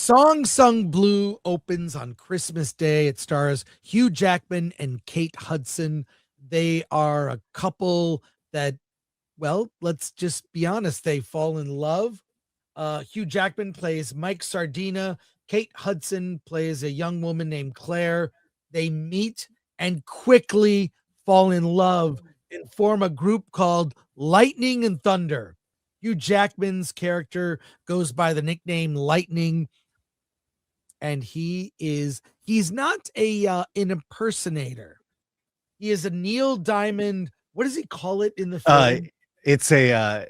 Song Sung Blue opens on Christmas Day. It stars Hugh Jackman and Kate Hudson. They are a couple that, well, let's just be honest, they fall in love. Hugh Jackman plays Mike Sardina. Kate Hudson plays a young woman named Claire. They meet and quickly fall in love and form a group called Lightning and Thunder. Hugh Jackman's character goes by the nickname Lightning, and he's not a an impersonator. He is a Neil Diamond. What does he call it in the film? It's a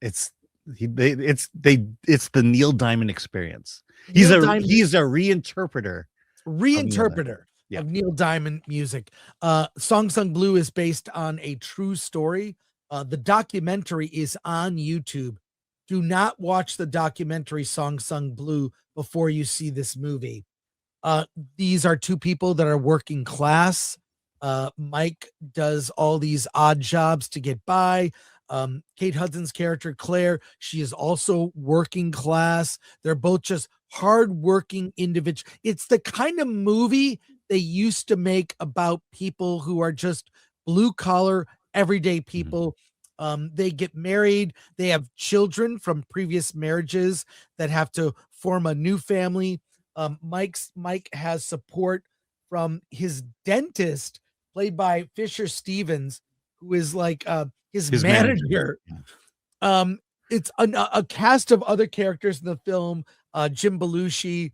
it's it's the Neil Diamond experience. He's a reinterpreter Of Neil Diamond music. Song Sung Blue is based on a true story. The documentary is on YouTube. Do not watch the documentary Song Sung Blue before you see this movie. These are two people that are working class. Mike does all these odd jobs to get by. Kate Hudson's character, Claire, she is also working class. They're both just hardworking individuals. It's the kind of movie they used to make about people who are just blue collar, everyday people. They get married. They have children from previous marriages that have to form a new family. Mike has support from his dentist, played by Fisher Stevens, who is like his manager. It's a cast of other characters in the film. Jim Belushi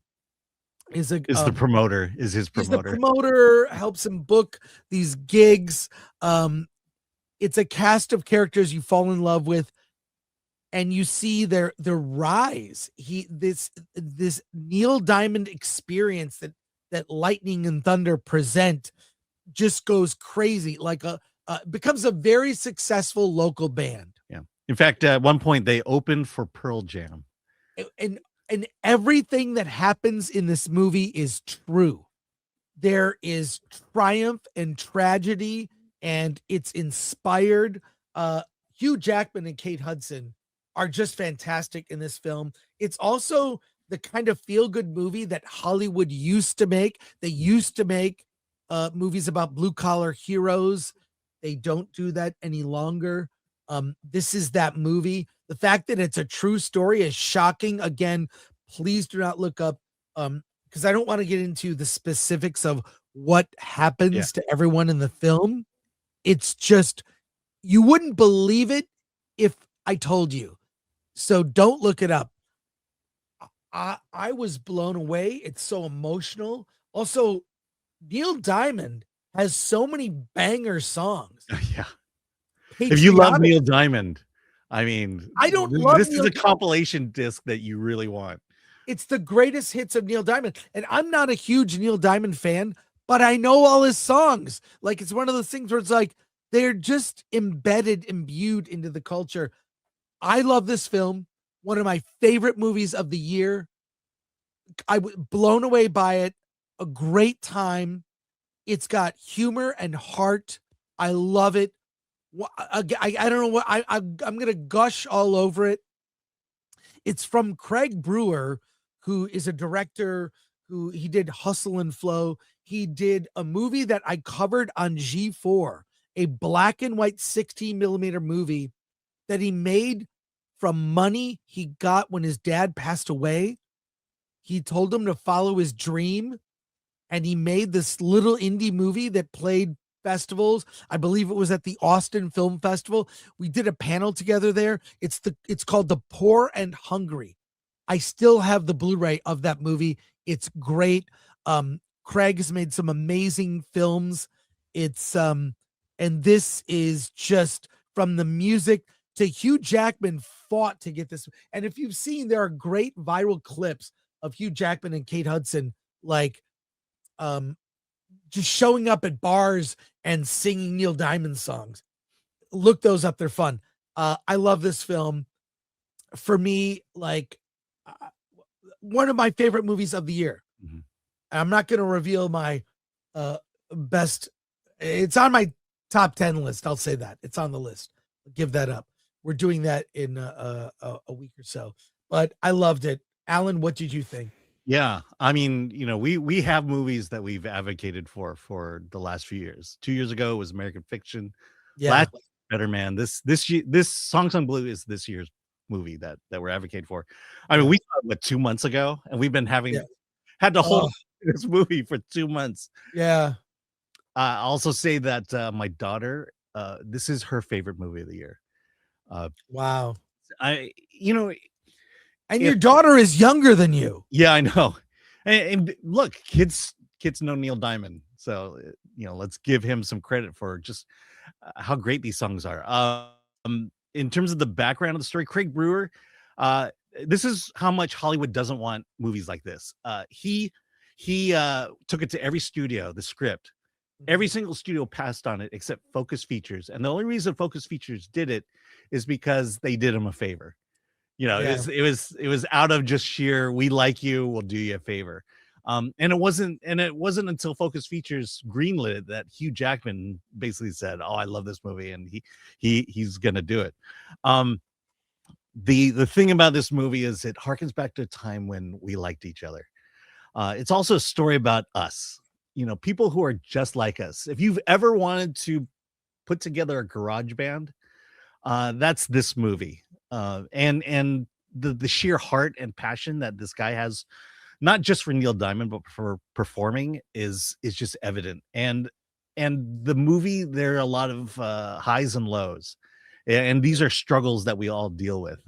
is the promoter. Is his promoter? He's the promoter, helps him book these gigs. It's a cast of characters you fall in love with, and you see their rise. This Neil Diamond experience that Lightning and Thunder present just goes crazy. Like becomes a very successful local band. Yeah. In fact, at one point they opened for Pearl Jam. And everything that happens in this movie is true. There is triumph and tragedy, and it's inspired. Hugh Jackman and Kate Hudson are just fantastic in this film. It's also the kind of feel-good movie that Hollywood used to make. They used to make movies about blue-collar heroes. They don't do that any longer. This is that movie. The fact that it's a true story is shocking. Again, please do not look up, because I don't want to get into the specifics of what happens to everyone in the film. It's just, you wouldn't believe it if I told you. So don't look it up. I was blown away. It's so emotional. Also, Neil Diamond has so many banger songs. Yeah. If you love Neil Diamond, I mean, I don't love this is a compilation disc that you really want. It's the greatest hits of Neil Diamond. And I'm not a huge Neil Diamond fan, but I know all his songs. Like, it's one of those things where it's like, they're just imbued into the culture. I love this film. One of my favorite movies of the year. I was blown away by it. A great time. It's got humor and heart. I love it. I don't know what I'm gonna gush all over it. It's from Craig Brewer, who is a director who he did Hustle and Flow. He did a movie that I covered on G4, a black and white 16mm movie that he made from money he got when his dad passed away. He told him to follow his dream, and he made this little indie movie that played festivals. I believe it was at the Austin Film Festival. We did a panel together there. It's called The Poor and Hungry. I still have the Blu-ray of that movie. It's great. Craig has made some amazing films. It's and this is just, from the music to Hugh Jackman fought to get this. And if you've seen, there are great viral clips of Hugh Jackman and Kate Hudson, like just showing up at bars and singing Neil Diamond songs. Look those up. They're fun. I love this film. For me, like one of my favorite movies of the year. Mm-hmm. I'm not going to reveal my best. It's on my top 10 list. I'll say that. It's on the list. I'll give that up. We're doing that in a week or so. But I loved it. Alan, what did you think? Yeah, I mean, we have movies that we've advocated for the last few years. 2 years ago was American Fiction. Yeah. Last Better Man. This Songs on Blue is this year's movie that we're advocating for. I mean, Yeah. we saw it, what, 2 months ago, and we've been Yeah. had to hold Oh, this movie for 2 months. yeah. I'll also say that, my daughter, this is her favorite movie of the year. Uh, Wow. I you know, And if your daughter is younger than you. Yeah, I know. And look, kids know Neil Diamond, so, let's give him some credit for just, how great these songs are. In terms of the background of the story, Craig Brewer, uh, this is how much Hollywood doesn't want movies like this. He took it to every studio, the script. Every single studio passed on it except Focus Features, and the only reason Focus Features did it is because they did him a favor. It Yeah. was out of just sheer, we like you, we'll do you a favor. And it wasn't until Focus Features greenlit it that Hugh Jackman basically said, "Oh, I love this movie," and he's gonna do it. Um, the thing about this movie is it harkens back to a time when we liked each other. It's also a story about us, people who are just like us. If you've ever wanted to put together a garage band, that's this movie. And the sheer heart and passion that this guy has, not just for Neil Diamond, but for performing is just evident. And the movie, there are a lot of highs and lows. And these are struggles that we all deal with.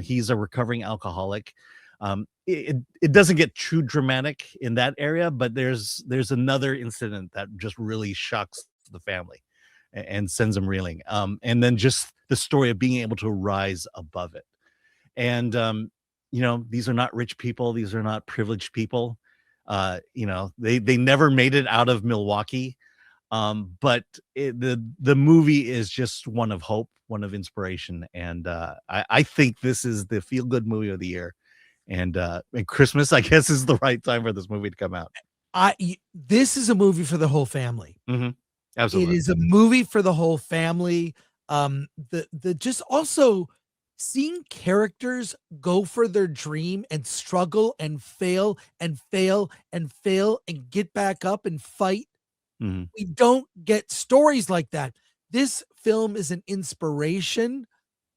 He's a recovering alcoholic. It doesn't get too dramatic in that area, but there's another incident that just really shocks the family and sends them reeling. And then just the story of being able to rise above it. And these are not rich people, these are not privileged people. They never made it out of Milwaukee. But the movie is just one of hope, one of inspiration, and I think this is the feel good movie of the year. And Christmas, I guess, is the right time for this movie to come out. This is a movie for the whole family. Mm-hmm. It Absolutely. is a movie for the whole family. The just also seeing characters go for their dream and struggle and fail and fail and fail and get back up and fight. Mm-hmm. We don't get stories like that. This film is an inspiration.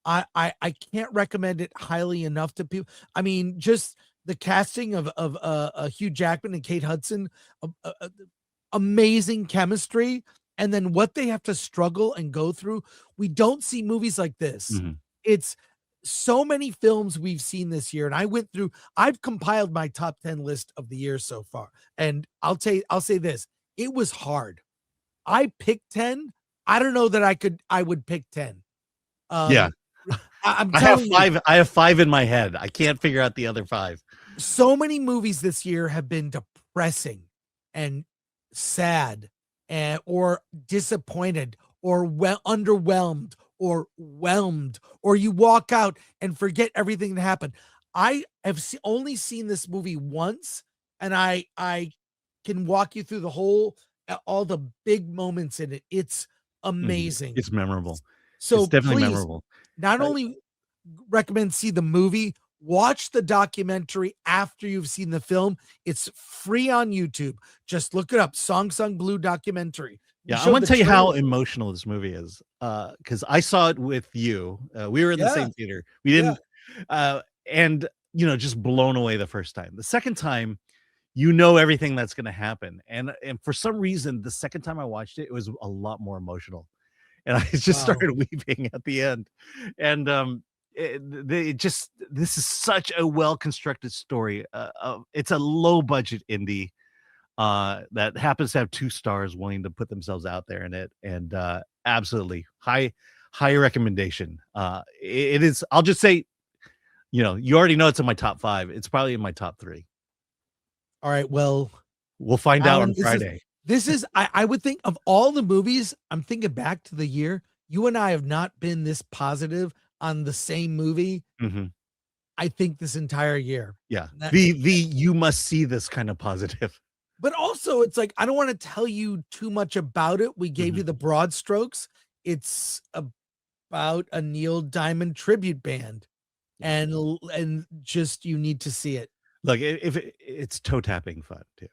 I can't recommend it highly enough to people. I mean, just the casting of Hugh Jackman and Kate Hudson, amazing chemistry, and then what they have to struggle and go through. We don't see movies like this. Mm-hmm. It's so many films we've seen this year, and I've compiled my top 10 list of the year so far. And I'll say this, it was hard. I picked 10. I don't know that I would pick 10. Yeah. I'm I have telling you, 5. I have 5 in my head. I can't figure out the other 5. so many movies this year have been depressing and sad or disappointed or underwhelmed or whelmed, or you walk out and forget everything that happened. I have only seen this movie once, and I can walk you through the whole all the big moments in it. It's amazing. It's memorable. So It's definitely please, memorable. not only recommend see the movie, watch the documentary after you've seen the film. It's free on YouTube. Just look it up, Song Sung Blue documentary. Yeah, I want to tell you how emotional this movie is, because I saw it with you. We were in the same theater. We didn't, and just blown away the first time. The second time, everything that's going to happen, and for some reason, the second time I watched it, it was a lot more emotional, and I just started weeping at the end. And this is such a well constructed story. It's a low budget indie that happens to have 2 stars willing to put themselves out there in it, and absolutely high recommendation. It is. I'll just say, you already know it's in my top 5. It's probably in my top 3. All right, well, we'll find Alan, out on Friday. This is I would think of all the movies, I'm thinking back to the year, you and I have not been this positive on the same movie. Mm-hmm. I think this entire year. Yeah, you must see this kind of positive. But also, it's like, I don't want to tell you too much about it. We gave you the broad strokes. It's about a Neil Diamond tribute band, and just you need to see it. Look, if it's toe tapping fun too.